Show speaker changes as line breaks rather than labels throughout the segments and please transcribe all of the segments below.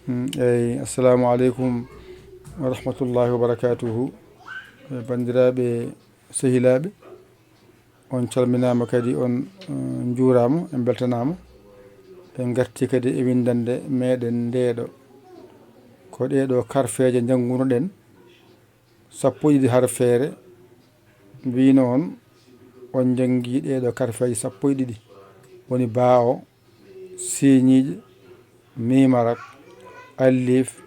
assalamu aleykum wa rahmatullahi wa barakatuhu. Bandiraɓe sehilaɓe, on calminama kadi on juurama, en beltanama. En garti kadi e windande meɗen ndeɗo ko ɗeɗo karfeje janggunoɗen, sappo e ɗiɗi harfeere. Mbino on jangi ɗeɗo karfeje sappo e ɗiɗi, woni baa o, siñiije, mimarak, allif,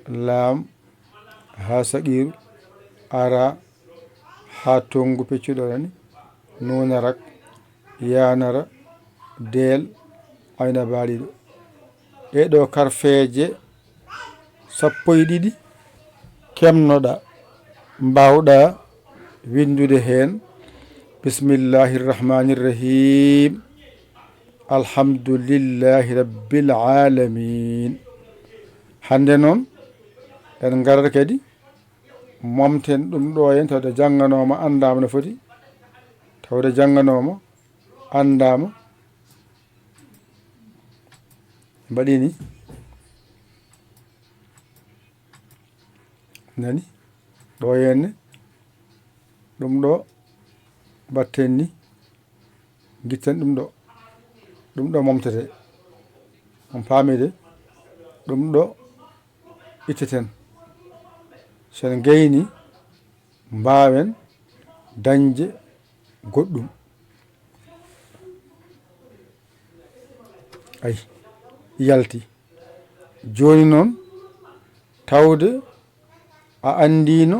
laam, ha saqiru, ara, ha tongu peccuɗo rani, nunarak, yanara, deel, ayna baaliɗo. ɗeɗo karfeje sappo e ɗiɗi kemnoɗa mbawɗa windude hen bismillahi rrahmani rrahim alhamdulillahi rabbil alamin. Hande noon en garat kadi momten ɗum ɗo hen tawde jangganoma andama no foti, tawde jangganoma andama. Mbaɗini nani ɗo henne ɗum ɗo batten ni guitten ɗum ɗo momtete, on paami de, ɗum ɗo itteten sen gayni mbawen dañde goɗɗum. Ayi yalti joni noon tawde a andino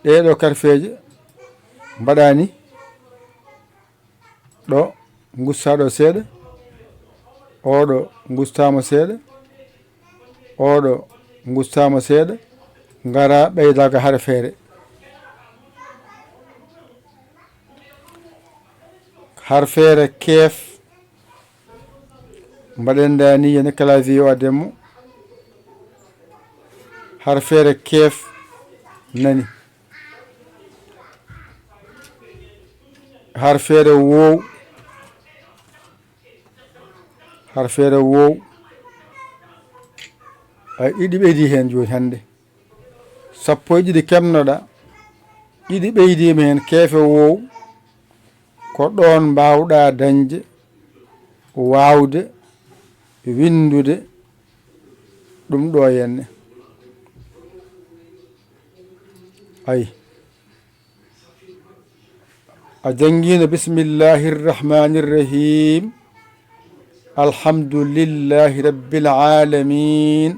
ɗeɗo karfeje mbaɗani ɗo gustaɗo seeɗa, oɗo gustama seeɗa, oɗo gustama seeɗa, ngara ɓeydaga harfeere. Harfeere keef mbaɗen dani yene clavier o ademo. Harfeere keef nani. Harfeere wow, harfeere wow ay ɗiɗi ɓeydi hen joni hande, sappo e ɗiɗi kemnoɗa, ɗiɗi ɓeydima hen keefe wow, ko ɗon mbawɗa dañde wawde windude ɗum ɗo henne. Ayi a jangguino bismillahi rrahmani rrahim alhamdulillahi rabbil alamin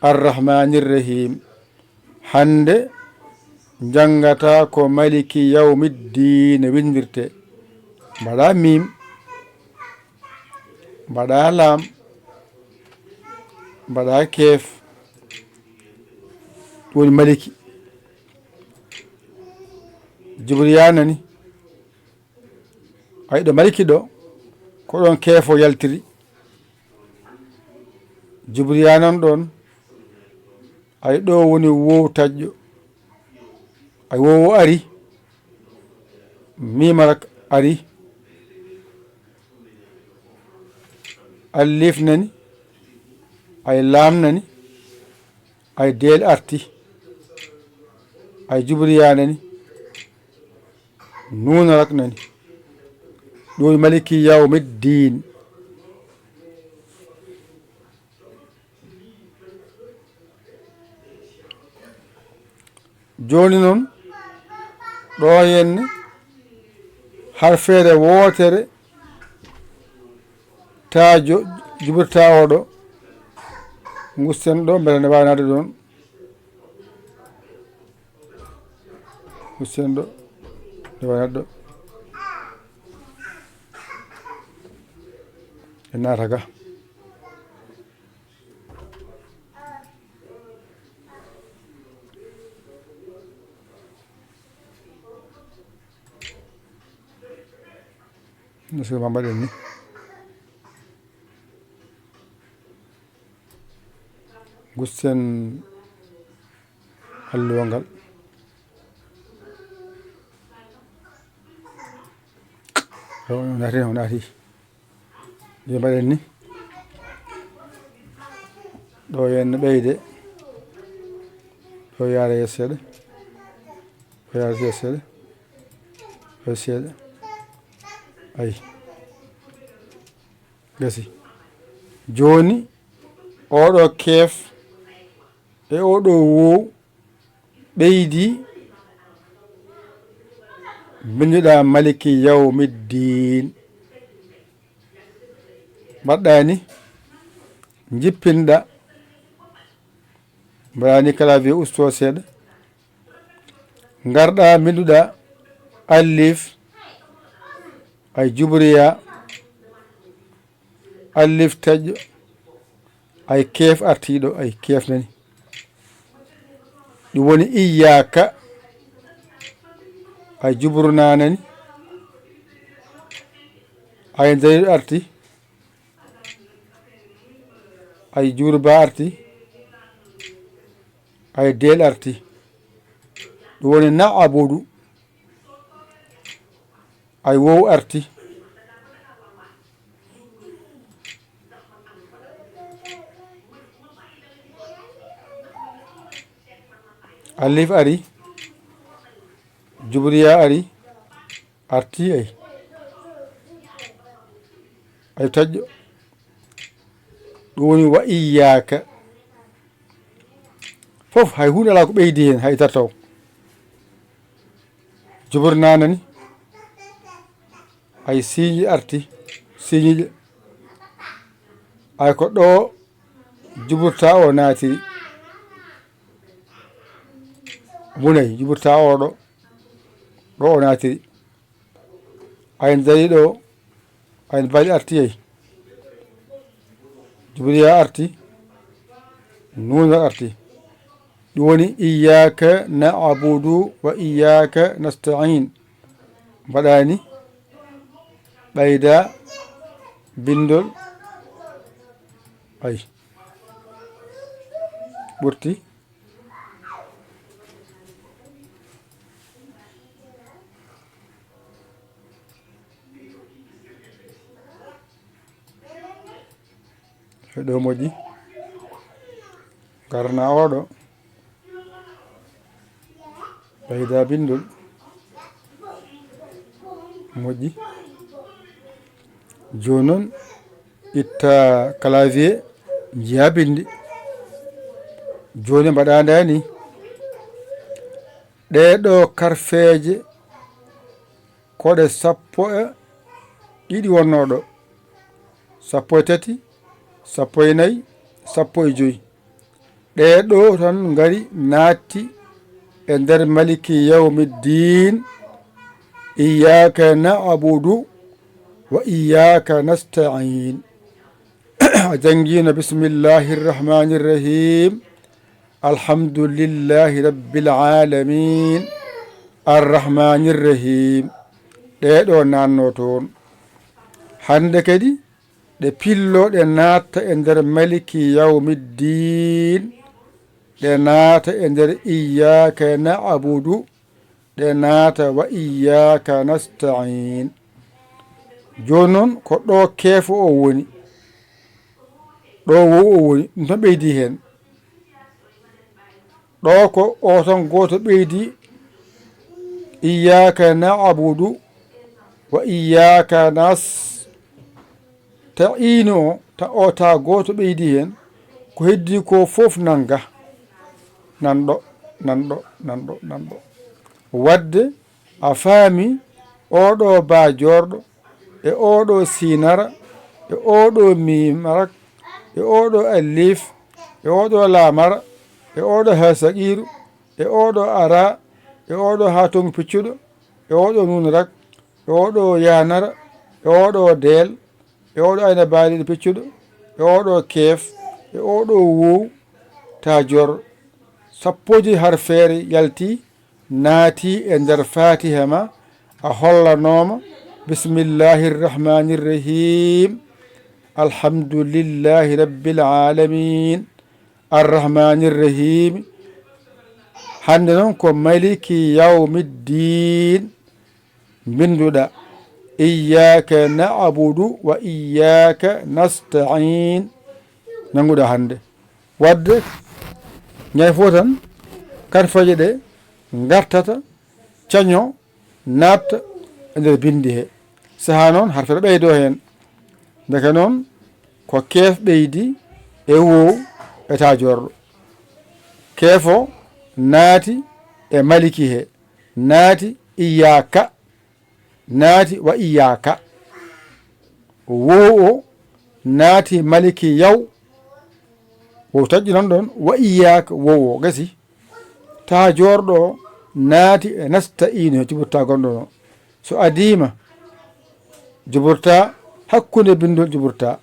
arrahmani rrahim. Hande jangata ko maliki yawmiddin windirte, mbaɗa mim, mbaɗa laam, mbaɗa keef, woni maliki. Jibriya nani, ay ɗo maliki ɗo ko ɗon keefo yaltiri. Jibriya nan ɗon ay ɗo woni wow taƴƴo, ay wowo ari, mimarak ari, allif nani, ay laam nani, ay deel arti, ay jibriya nani, nunarak nani. ɗo maliki yawmiddin. joni noon ɗo henne harfeere wootere ta jubirta oɗo gusten ɗo beele nde wawnade ɗon, gusten ɗo nde wawnade ɗo e naata ga. no sima mbaɗen ni gusten alluwa ngal. naati yo mbaɗen ni ɗo henno ɓeyde ɗo yaara yeeso seeɗa ɗo yaara yeeso seeɗa ɗo seeɗa ayi gasi joni oɗo keef e oɗo wow ɓeydi binduɗa maliki yawmiddin mbaɗɗani jippinɗa mbaɗani kala wiye usto seeɗa garɗa binduɗa alif ay jubriya alif taƴƴo ay keef artiɗo ay keef nani ɗum woni iyaka ay jubruna nani ay daliɗo arti ay jurba arti ay del arti ɗum woni na'abudu ay wow arti alif ari jubriya ari arti ay taƴƴo ɗum woni wa iyaka fof hay hunde ala ko ɓeydi hen hay tartaw juburnanani ay siñi arti siñiƴe ay ko ɗo juburta o naatiri munayi juburta oɗo ɗo o naatiri ayen dari ɗo ayen bali arti yey jubriya arti nuna arti ɗum woni iyaka na'budu wa iyaka nasta'in mbaɗani ɓeyda bindol ay ɓurti ɗo moƴƴi garna oɗo ɓeyda bindol moƴƴi joni noon itta clavier jiya bindi joni mbaɗadani ɗeɗo karfeje koɗe 12 wonnoɗo 13 14 15 ɗeɗo tan gari naatti e nder maliki yawmiddin iyaka na'budu wa iyaka nasta'in a jangino bismillahi rrahmani rrahim alhamdulillahi rabbil alamin arrahmani rrahim ɗeɗo nanno toon hande kadi ɗe pillo ɗe naata e nder maliki yawmiddin ɗe naata e nder iyaka na'budu ɗe naata wa iyaka nasta'in joni noon ko ɗo keefo o woni ɗo wow o woni ɗum tan ɓeydi hen ɗo ko o tan goto ɓeydi iyaka na'budu wa iyaka nasta'in o ta goto ɓeydi hen ko heddi ko fof nanga nanɗo wadde a faami oɗo ba jorɗo e oɗo sinara e oɗo mimarak e oɗo alif e oɗo lamara e oɗo ha saqiru e oɗo ara e oɗo ha tongu piccuɗo e oɗo nunarak e oɗo yanara e oɗo del e oɗo ayna baaliɗo piccuɗo e oɗo keef e oɗo wow ta jor sappoji har feere yalti naati e nder faatiha ma a hollanoma bismillahi rrahmani rrahim alhamdulillahi rabbil alamin arrahmani rrahim hande noon ko maliki yawmiddin binduɗa iyaka na'budu wa iyaka nasta'in nanguɗa hande wadde ñay fo tan karfaje ɗe gartata caño natta e nder bindi he saha noon harfeɗe ɓeydo hen deke noon ko keef ɓeydi e wow e tajorɗo keefo naati e maliki he naati iyaka naati wa iyaka wow o naati maliki yaw wow taƴƴi noon ɗon wa iyaka wow o gasi ta jorɗo o naati e nasta ino juɓurta gonɗo no so adima juɓurta hakkude bindol juɓurta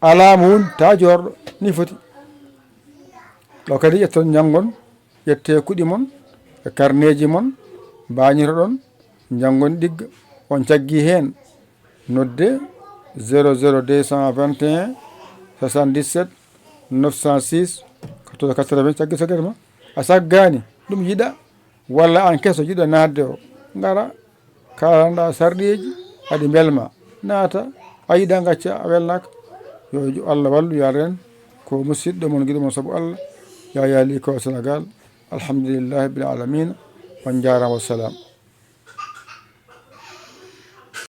alama woni ta jorɗo ni foti ɗo kadi ƴetton janggon ƴette kuɗi mon e carneji mon mbañito ɗon janggon ɗigga on caggi hen nodde 00221 77 906 80 caggi sogere ma a saggani ɗum yiɗa walla an keso jiɗa nadde o gara kalanɗa sarɗeji aɗi belma naata a yiɗa gacca a welnaka yo Allah wallu yaren ko musidɗo mon guiɗo mon saabu Allah ya yaali ko Sénégal alhamdulillahi bil alamina on jarama wassalam